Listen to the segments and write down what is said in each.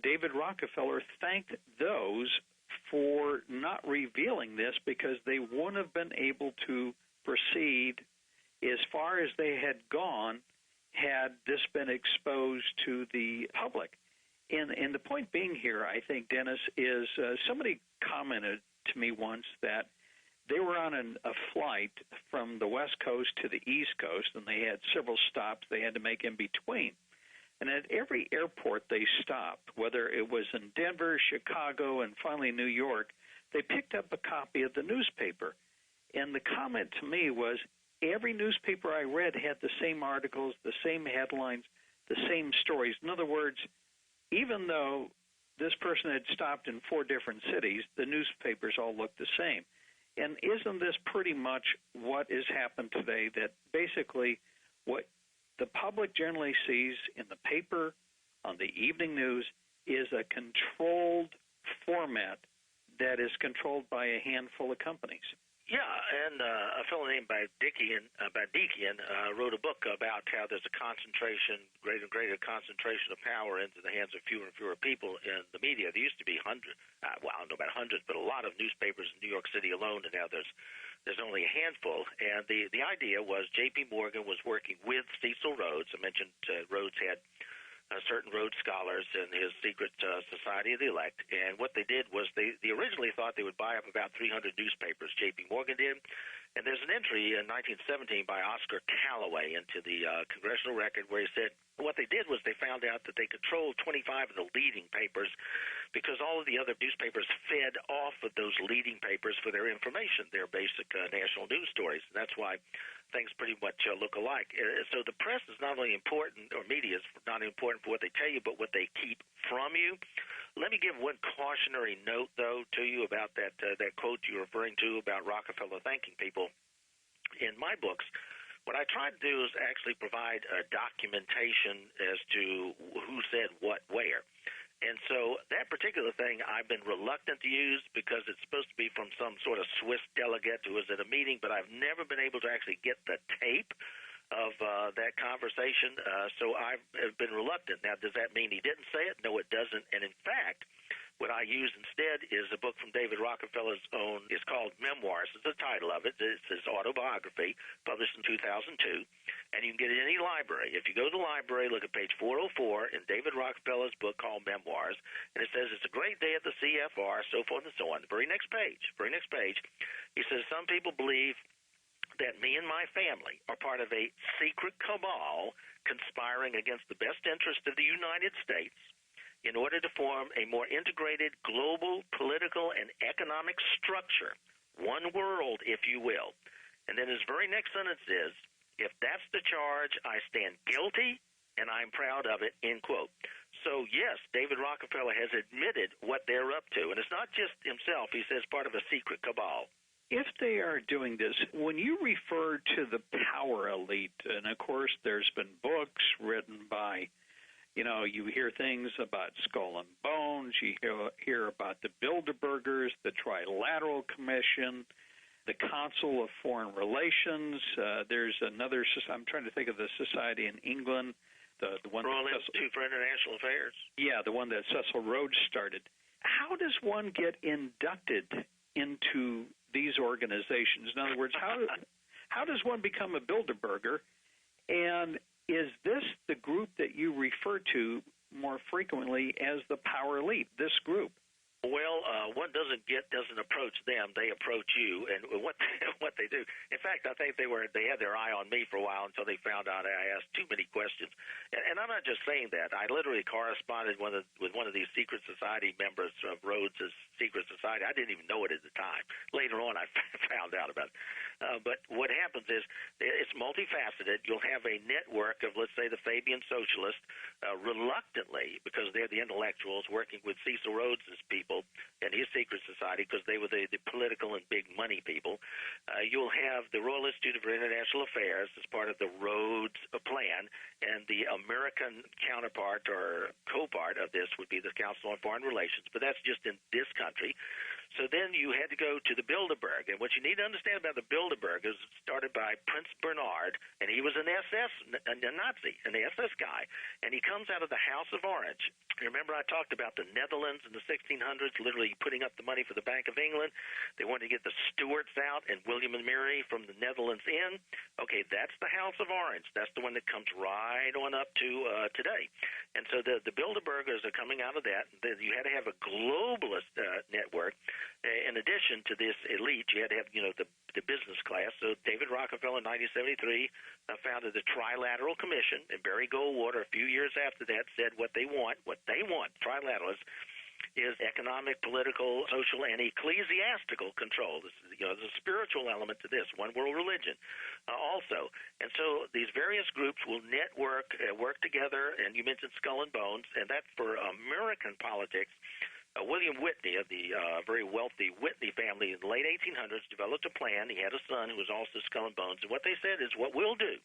David Rockefeller thanked those for not revealing this because they wouldn't have been able to proceed as far as they had gone had this been exposed to the public. And the point being here, I think, Dennis, is somebody commented to me once that they were on a flight from the West Coast to the East Coast, and they had several stops they had to make in between. And at every airport they stopped, whether it was in Denver, Chicago, and finally New York, they picked up a copy of the newspaper. And the comment to me was, every newspaper I read had the same articles, the same headlines, the same stories. In other words, even though this person had stopped in 4 different cities, the newspapers all looked the same. And isn't this pretty much what has happened today, that basically what the public generally sees in the paper, on the evening news, is a controlled format that is controlled by a handful of companies? Yeah, and a fellow named Badikian wrote a book about how there's a greater and greater concentration of power into the hands of fewer and fewer people in the media. There used to be hundreds, I don't know about hundreds, but a lot of newspapers in New York City alone, and now there's only a handful. And the idea was J.P. Morgan was working with Cecil Rhodes. I mentioned Rhodes had certain Rhodes Scholars in his secret Society of the Elect, and what they did was they originally thought they would buy up about 300 newspapers. J.P. Morgan did, and there's an entry in 1917 by Oscar Calloway into the Congressional Record where he said what they did was they found out that they controlled 25 of the leading papers because all of the other newspapers fed off of those leading papers for their information, their basic national news stories. And that's why things pretty much look alike. So the press is not only important, or media is not only important for what they tell you, but what they keep from you. Let me give one cautionary note, though, to you about that quote you're referring to about Rockefeller thanking people. In my books, what I try to do is actually provide documentation as to who said what where. And so that particular thing I've been reluctant to use because it's supposed to be from some sort of Swiss delegate who was at a meeting, but I've never been able to actually get the tape of that conversation, so I've been reluctant. Now, does that mean he didn't say it? No, it doesn't. And in fact, what I use instead is a book from David Rockefeller's own. It's called Memoirs. It's the title of it. It's his autobiography, published in 2002. And you can get it in any library. If you go to the library, look at page 404 in David Rockefeller's book called Memoirs, and it says, it's a great day at the CFR, so forth and so on. The very next page, he says, some people believe that me and my family are part of a secret cabal conspiring against the best interest of the United States in order to form a more integrated global political and economic structure, one world, if you will. And then his very next sentence is, if that's the charge, I stand guilty, and I'm proud of it, end quote. So, yes, David Rockefeller has admitted what they're up to. And it's not just himself. He says part of a secret cabal. If they are doing this, when you refer to the power elite, and of course there's been books written by, you hear things about Skull and Bones, you hear about the Bilderbergers, the Trilateral Commission, the Council of Foreign Relations. There's another, I'm trying to think of the society in England, the one Royal Institute for International Affairs. Yeah, the one that Cecil Rhodes started. How does one get inducted into these organizations? In other words, how does one become a Bilderberger? And is this the group that you refer to more frequently as the power elite, this group? Well, one doesn't approach them; they approach you, and what they do. In fact, I think they had their eye on me for a while until they found out I asked too many questions. And I'm not just saying that. I literally corresponded with one of these secret society members of Rhodes' secret society. I didn't even know it at the time. Later on, I found out about it. But what happens is it's multifaceted. You'll have a network of, let's say, the Fabian Socialists, reluctantly, because they're the intellectuals, working with Cecil Rhodes' people and his secret society, because they were the political and big money people. You'll have the Royal Institute for International Affairs as part of the Rhodes plan, and the American counterpart or co-part of this would be the Council on Foreign Relations, but that's just in this country. So then you had to go to the Bilderberg. And what you need to understand about the Bilderberg is it started by Prince Bernhard, and he was a Nazi, an SS guy. And he comes out of the House of Orange. Remember I talked about the Netherlands in the 1600s literally putting up the money for the Bank of England? They wanted to get the Stuarts out and William and Mary from the Netherlands in. Okay, that's the House of Orange. That's the one that comes right on up to today. And so the Bilderbergers are coming out of that. You had to have a globalist network. In addition to this elite, you had to have, the business class. So David Rockefeller in 1973 founded the Trilateral Commission, and Barry Goldwater a few years after that said what they want, trilateralists, is economic, political, social, and ecclesiastical control. There's a spiritual element to this, one world religion also. And so these various groups will network, work together, and you mentioned Skull and Bones, and that's for American politics. William Whitney of the very wealthy Whitney family in the late 1800s developed a plan. He had a son who was also Skull and Bones, and what they said is what we'll do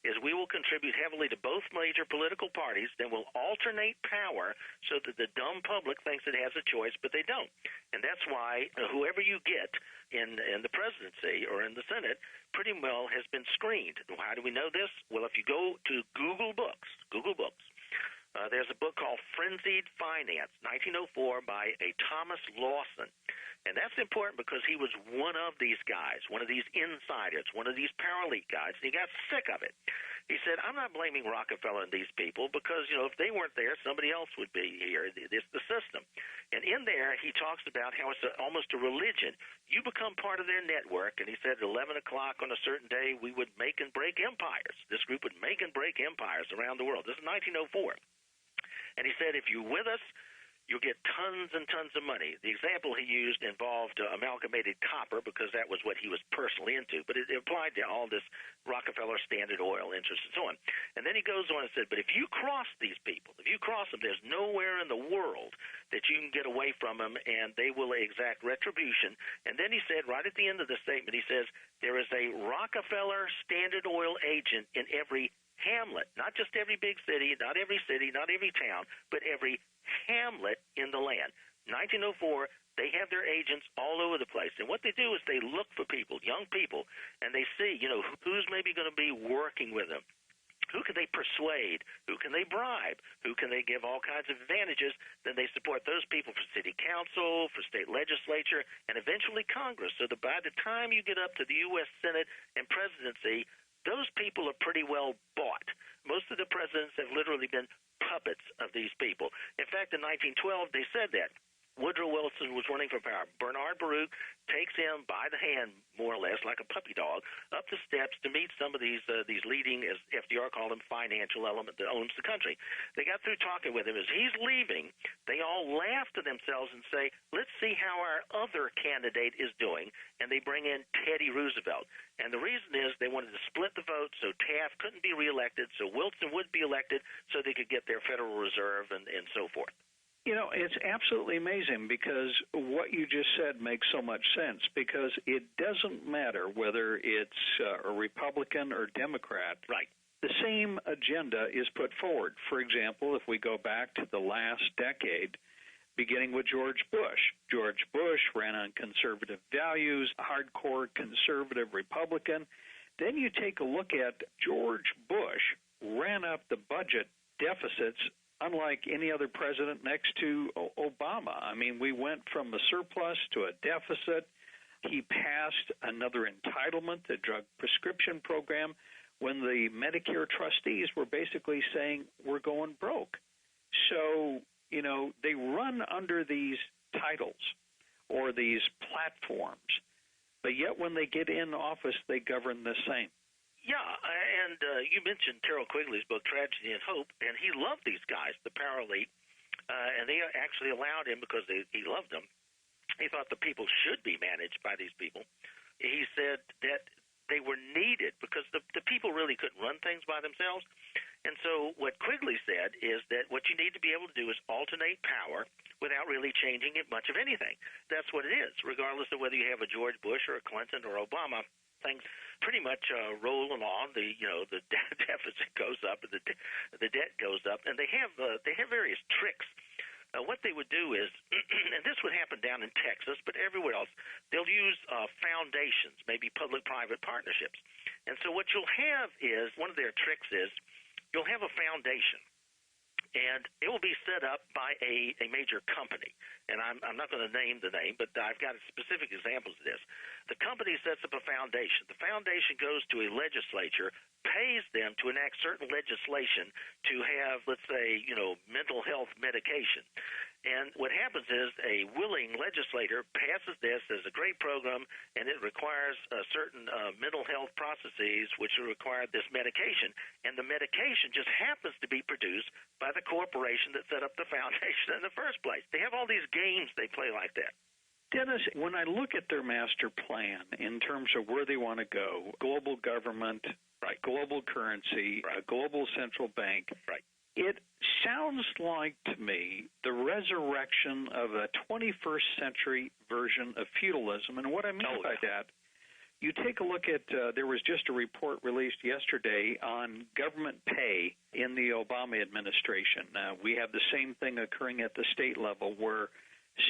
is we will contribute heavily to both major political parties, then we'll alternate power so that the dumb public thinks it has a choice, but they don't. And that's why whoever you get in the presidency or in the Senate pretty well has been screened. How do we know this? Well, if you go to Google Books, there's a book called Frenzied Finance, 1904, by a Thomas Lawson. And that's important because he was one of these guys, one of these insiders, one of these paralegal guys, and he got sick of it. He said, I'm not blaming Rockefeller and these people because, if they weren't there, somebody else would be here. It's the system. And in there, he talks about how it's almost a religion. You become part of their network, and he said at 11 o'clock on a certain day, we would make and break empires. This group would make and break empires around the world. This is 1904. And he said, if you're with us, you'll get tons and tons of money. The example he used involved amalgamated copper because that was what he was personally into, but it applied to all this Rockefeller Standard Oil interest and so on. And then he goes on and said, but if you cross these people, there's nowhere in the world that you can get away from them, and they will exact retribution. And then he said, right at the end of the statement, he says, there is a Rockefeller Standard Oil agent in every hamlet, not just every big city, not every town, but every hamlet in the land. 1904, they have their agents all over the place. And what they do is they look for people, young people, and they see, who's maybe going to be working with them. Who can they persuade? Who can they bribe? Who can they give all kinds of advantages? Then they support those people for city council, for state legislature, and eventually Congress. So that by the time you get up to the U.S. Senate and presidency, those people are pretty well bought. Most of the presidents have literally been puppets of these people. In fact, in 1912, they said that. Woodrow Wilson was running for power. Bernard Baruch takes him by the hand, more or less, like a puppy dog, up the steps to meet some of these leading, as FDR called them, financial element that owns the country. They got through talking with him. As he's leaving, they all laugh to themselves and say, let's see how our other candidate is doing, and they bring in Teddy Roosevelt. And the reason is they wanted to split the vote so Taft couldn't be reelected, so Wilson would be elected, so they could get their Federal Reserve and so forth. It's absolutely amazing because what you just said makes so much sense because it doesn't matter whether it's a Republican or Democrat. Right. The same agenda is put forward. For example, if we go back to the last decade, beginning with George Bush. George Bush ran on conservative values, hardcore conservative Republican. Then you take a look at George Bush ran up the budget deficits unlike any other president next to Obama. I mean, we went from a surplus to a deficit. He passed another entitlement, the drug prescription program, when the Medicare trustees were basically saying, we're going broke. So, they run under these titles or these platforms, but yet when they get in office, they govern the same. Yeah, and you mentioned Terrell Quigley's book, Tragedy and Hope, and he loved these guys, the paralegal, and they actually allowed him because he loved them. He thought the people should be managed by these people. He said that they were needed because the people really couldn't run things by themselves. And so what Quigley said is that what you need to be able to do is alternate power without really changing it much of anything. That's what it is, regardless of whether you have a George Bush or a Clinton or Obama. Things pretty much roll along. The deficit goes up, and the debt goes up, and they have various tricks what they would do is, and this would happen down in Texas, but everywhere else, they'll use foundations, maybe public-private partnerships. And so what you'll have is, one of their tricks is, you'll have a foundation, and it will be set up by a major company. And I'm not going to name the name, but I've got specific examples of this. The company sets up a foundation. The foundation goes to a legislature, pays them to enact certain legislation to have, let's say, mental health medication. And what happens is a willing legislator passes this as a great program, and it requires certain mental health processes which require this medication. And the medication just happens to be produced by the corporation that set up the foundation in the first place. They have all these games they play like that. Dennis, when I look at their master plan in terms of where they want to go, global government, right, global currency, right, a global central bank, right, it sounds like to me the resurrection of a 21st century version of feudalism. And what I mean by that, you take a look at, there was just a report released yesterday on government pay in the Obama administration. We have the same thing occurring at the state level where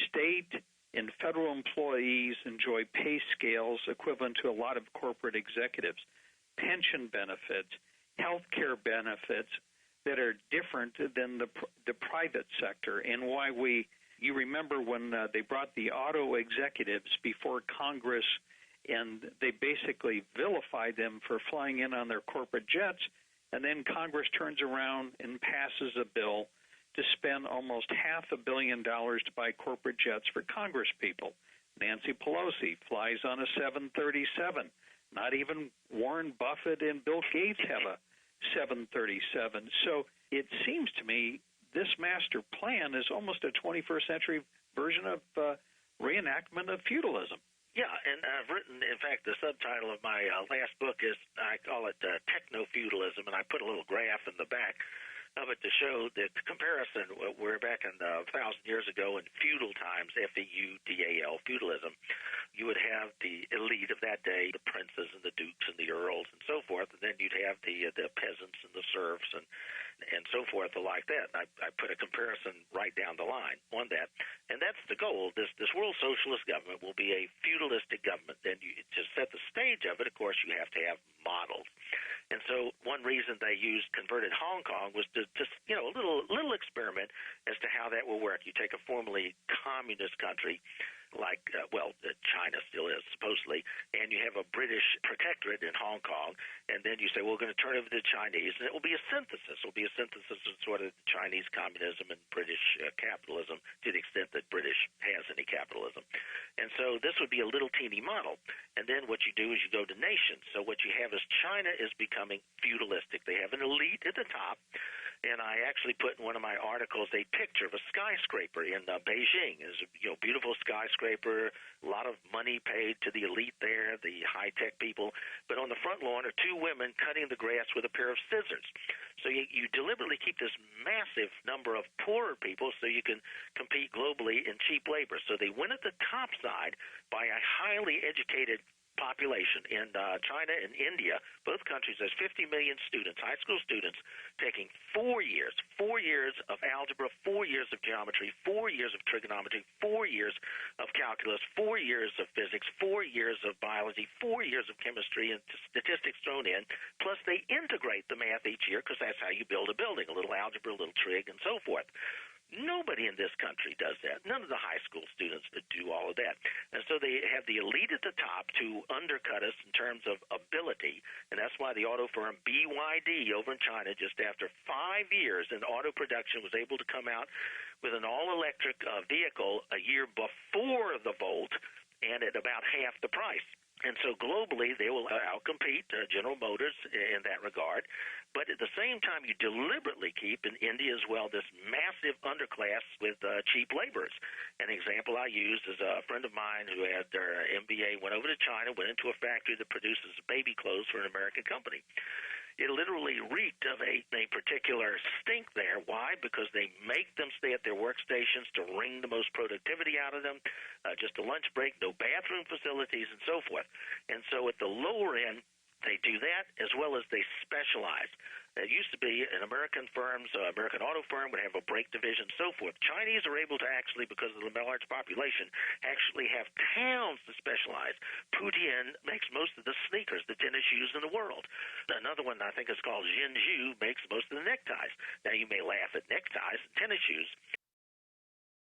state and federal employees enjoy pay scales equivalent to a lot of corporate executives, pension benefits, health care benefits that are different than the private sector. And why you remember when they brought the auto executives before Congress and they basically vilified them for flying in on their corporate jets, and then Congress turns around and passes a bill to spend almost $500 million to buy corporate jets for Congress people. Nancy Pelosi flies on a 737. Not even Warren Buffett and Bill Gates have a 737. So it seems to me this master plan is almost a 21st century version of reenactment of feudalism. Yeah, and I've written, in fact, the subtitle of my last book is, I call it Techno-Feudalism, and I put a little graph in the back of it to show the comparison. We're back in 1,000 years ago in feudal times, F-E-U-D-A-L, feudalism. You would have the elite of that day, the princes and the dukes and the earls and so forth, and then you'd have the peasants and the serfs and so forth like that. I put a comparison right down the line on that, and that's the goal. This world socialist government will be a feudalistic government. Then to set the stage of it, of course, you have to have models. And so one reason they used converted Hong Kong was to just, a little experiment as to how that will work. You take a formerly communist country like, China still is, supposedly, and you have a British protectorate in Hong Kong, and then you say, we're going to turn over to the Chinese, and it will be a synthesis. It will be a synthesis of sort of Chinese communism and British capitalism to the extent that British has any capitalism. And so this would be a little teeny model. And then what you do is you go to nations. So what you have is China is becoming feudalistic. They have an elite at the top. And I actually put in one of my articles a picture of a skyscraper in Beijing. It's a beautiful skyscraper, a lot of money paid to the elite there, the high-tech people. But on the front lawn are two women cutting the grass with a pair of scissors. So you deliberately keep this massive number of poorer people so you can compete globally in cheap labor. So they went at the top side by a highly educated population. In China and India, both countries, there's 50 million students, high school students, taking 4 years of algebra, 4 years of geometry, 4 years of trigonometry, 4 years of calculus, 4 years of physics, 4 years of biology, 4 years of chemistry and statistics thrown in, plus they integrate the math each year because that's how you build a building, a little algebra, a little trig, and so forth. Nobody in this country does that. None of the high school students do all of that. And so they have the elite at the top to undercut us in terms of ability, and that's why the auto firm BYD over in China, just after 5 years in auto production, was able to come out with an all-electric vehicle a year before the Volt and at about half the price. And so globally, they will outcompete General Motors in that regard. But at the same time, you deliberately keep, in India as well, this massive underclass with cheap laborers. An example I use is a friend of mine who had their MBA, went over to China, went into a factory that produces baby clothes for an American company. It literally reeked of a particular stink there. Why? Because they make them stay at their workstations to wring the most productivity out of them, just a lunch break, no bathroom facilities, and so forth. And so at the lower end, they do that as well as they specialize. It used to be an American American auto firm would have a brake division, so forth. Chinese are able to actually, because of the large population, actually have towns to specialize. Putian makes most of the sneakers, the tennis shoes in the world. Another one I think is called Jinju makes most of the neckties. Now you may laugh at neckties and tennis shoes,